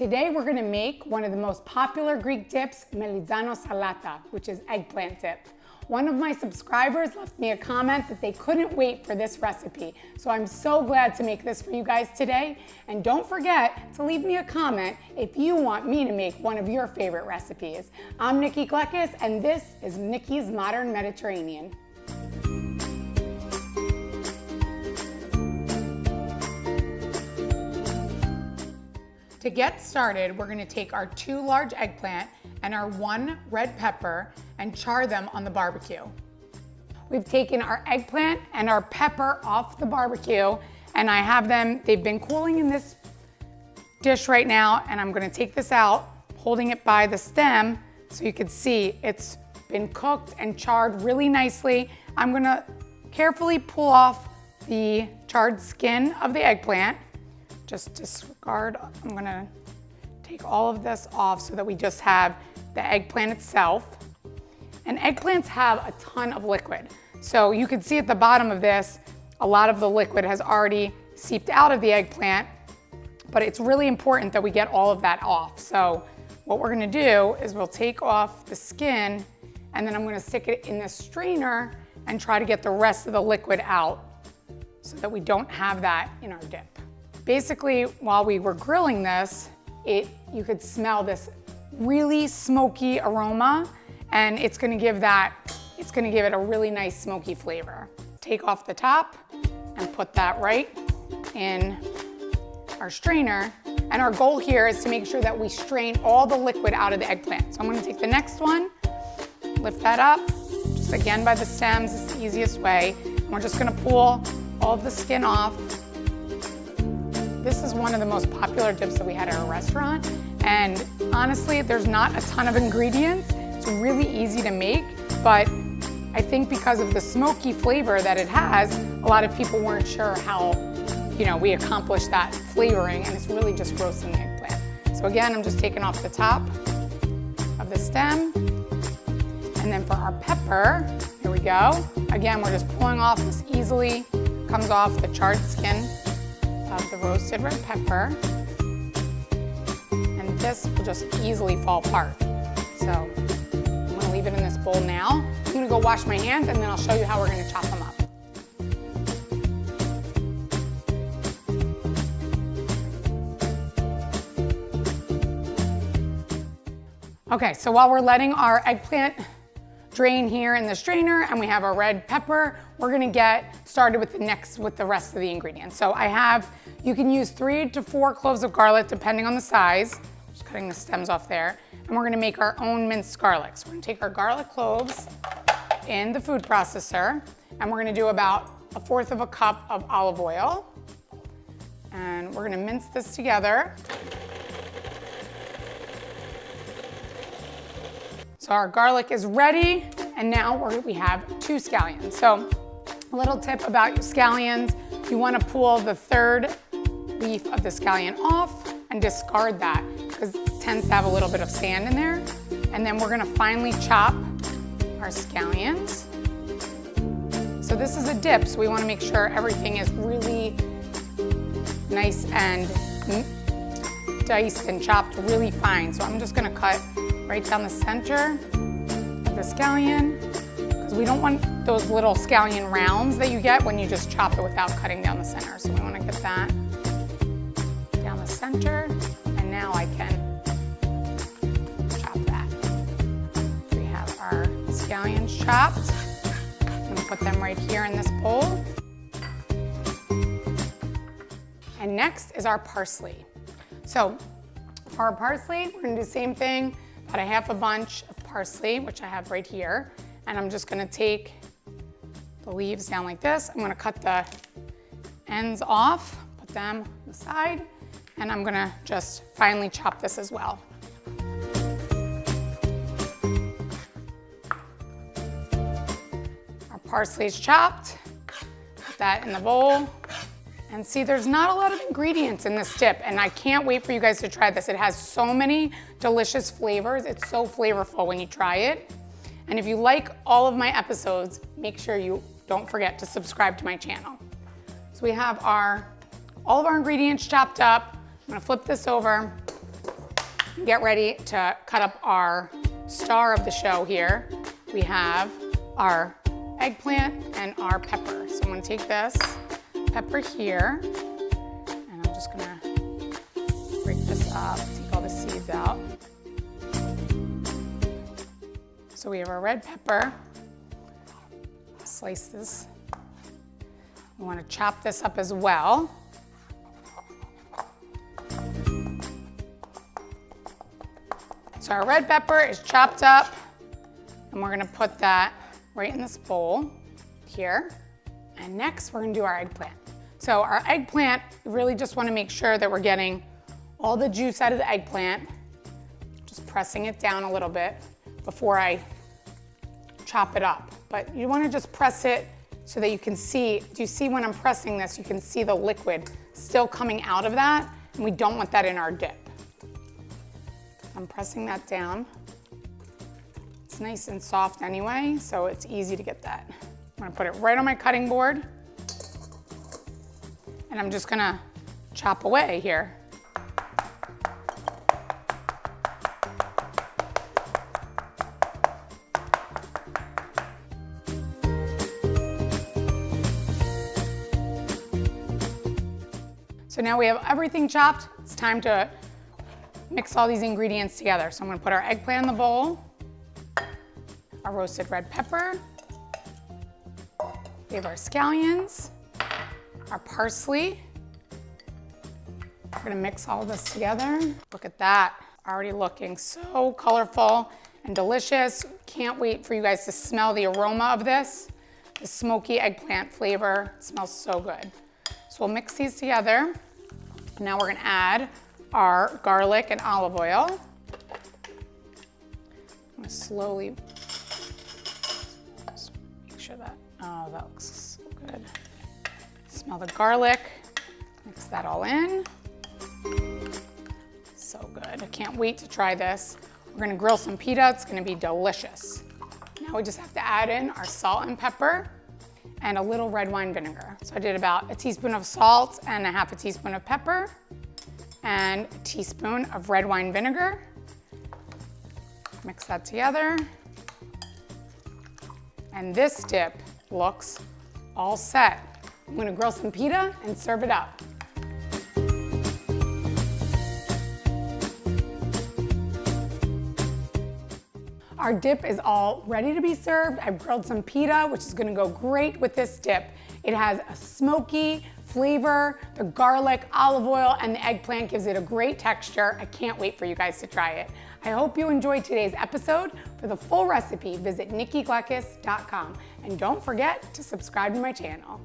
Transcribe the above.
Today we're gonna make one of the most popular Greek dips, Melitzanosalata, which is eggplant dip. One of my subscribers left me a comment that they couldn't wait for this recipe. So I'm so glad to make this for you guys today. And don't forget to leave me a comment if you want me to make one of your favorite recipes. I'm Nikki Kleckis, and this is Nikki's Modern Mediterranean. To get started, we're gonna take our 2 large eggplant and our 1 red pepper and char them on the barbecue. We've taken our eggplant and our pepper off the barbecue, and I have them, they've been cooling in this dish right now, and I'm gonna take this out, holding it by the stem so you can see it's been cooked and charred really nicely. I'm gonna carefully pull off the charred skin of the eggplant. Just disregard, I'm gonna take all of this off so that we just have the eggplant itself. And eggplants have a ton of liquid. So you can see at the bottom of this, a lot of the liquid has already seeped out of the eggplant, but it's really important that we get all of that off. So what we're gonna do is we'll take off the skin, and then I'm gonna stick it in this strainer and try to get the rest of the liquid out so that we don't have that in our dip. Basically, while we were grilling this, you could smell this really smoky aroma, and it's gonna give it a really nice smoky flavor. Take off the top and put that right in our strainer. And our goal here is to make sure that we strain all the liquid out of the eggplant. So I'm gonna take the next one, lift that up, just again by the stems, it's the easiest way. And we're just gonna pull all of the skin off. This is one of the most popular dips that we had at our restaurant. And honestly, there's not a ton of ingredients. It's really easy to make, but I think because of the smoky flavor that it has, a lot of people weren't sure how, we accomplished that flavoring, and it's really just roasting the eggplant. So again, I'm just taking off the top of the stem. And then for our pepper, here we go. Again, we're just pulling off this easily, comes off the charred skin of the roasted red pepper, and this will just easily fall apart. So I'm gonna leave it in this bowl now. I'm gonna go wash my hands, and then I'll show you how we're gonna chop them up. Okay, so while we're letting our eggplant drain here in the strainer and we have our red pepper, we're gonna get started with the rest of the ingredients. So you can use 3 to 4 cloves of garlic depending on the size. Just cutting the stems off there. And we're gonna make our own minced garlic. So we're gonna take our garlic cloves in the food processor, and we're gonna do about 1/4 cup of olive oil. And we're gonna mince this together. So our garlic is ready, and now we have 2 scallions. So a little tip about your scallions, you wanna pull the 3rd leaf of the scallion off and discard that because it tends to have a little bit of sand in there. And then we're gonna finely chop our scallions. So this is a dip, so we wanna make sure everything is really nice and diced and chopped really fine. So I'm just gonna cut right down the center of the scallion, because we don't want those little scallion rounds that you get when you just chop it without cutting down the center. So we want to get that down the center, and now I can chop that. We have our scallions chopped. I'm going to put them right here in this bowl. And next is our parsley. So for our parsley, we're going to do the same thing. About 1/2 bunch of parsley, which I have right here. And I'm just gonna take the leaves down like this. I'm gonna cut the ends off, put them on the side, and I'm gonna just finely chop this as well. Our parsley is chopped. Put that in the bowl. And see, there's not a lot of ingredients in this dip, and I can't wait for you guys to try this. It has so many delicious flavors. It's so flavorful when you try it. And if you like all of my episodes, make sure you don't forget to subscribe to my channel. So we have all of our ingredients chopped up. I'm gonna flip this over. Get ready to cut up our star of the show here. We have our eggplant and our pepper. So I'm gonna take this pepper here, and I'm just gonna break this up, take all the seeds out. So we have our red pepper. Slice this. We wanna chop this up as well. So our red pepper is chopped up, and we're gonna put that right in this bowl here. And next we're gonna do our eggplant. So our eggplant, we really just wanna make sure that we're getting all the juice out of the eggplant, just pressing it down a little bit before I chop it up. But you wanna just press it so that you can see, do you see when I'm pressing this, you can see the liquid still coming out of that, and we don't want that in our dip. I'm pressing that down. It's nice and soft anyway, so it's easy to get that. I'm gonna put it right on my cutting board, and I'm just gonna chop away here. So now we have everything chopped. It's time to mix all these ingredients together. So I'm gonna put our eggplant in the bowl, our roasted red pepper, we have our scallions, our parsley. We're gonna mix all this together. Look at that, already looking so colorful and delicious. Can't wait for you guys to smell the aroma of this. The smoky eggplant flavor, it smells so good. So we'll mix these together. Now we're gonna add our garlic and olive oil. I'm gonna slowly, just make sure that, oh, that looks so good. Smell the garlic, mix that all in. So good, I can't wait to try this. We're gonna grill some pita, it's gonna be delicious. Now we just have to add in our salt and pepper and a little red wine vinegar. So I did about a teaspoon of salt and a half a teaspoon of pepper, and a teaspoon of red wine vinegar. Mix that together. And this dip looks all set. I'm gonna grill some pita and serve it up. Our dip is all ready to be served. I've grilled some pita, which is gonna go great with this dip. It has a smoky flavor, the garlic, olive oil, and the eggplant gives it a great texture. I can't wait for you guys to try it. I hope you enjoyed today's episode. For the full recipe, visit nikkigleckis.com. And don't forget to subscribe to my channel.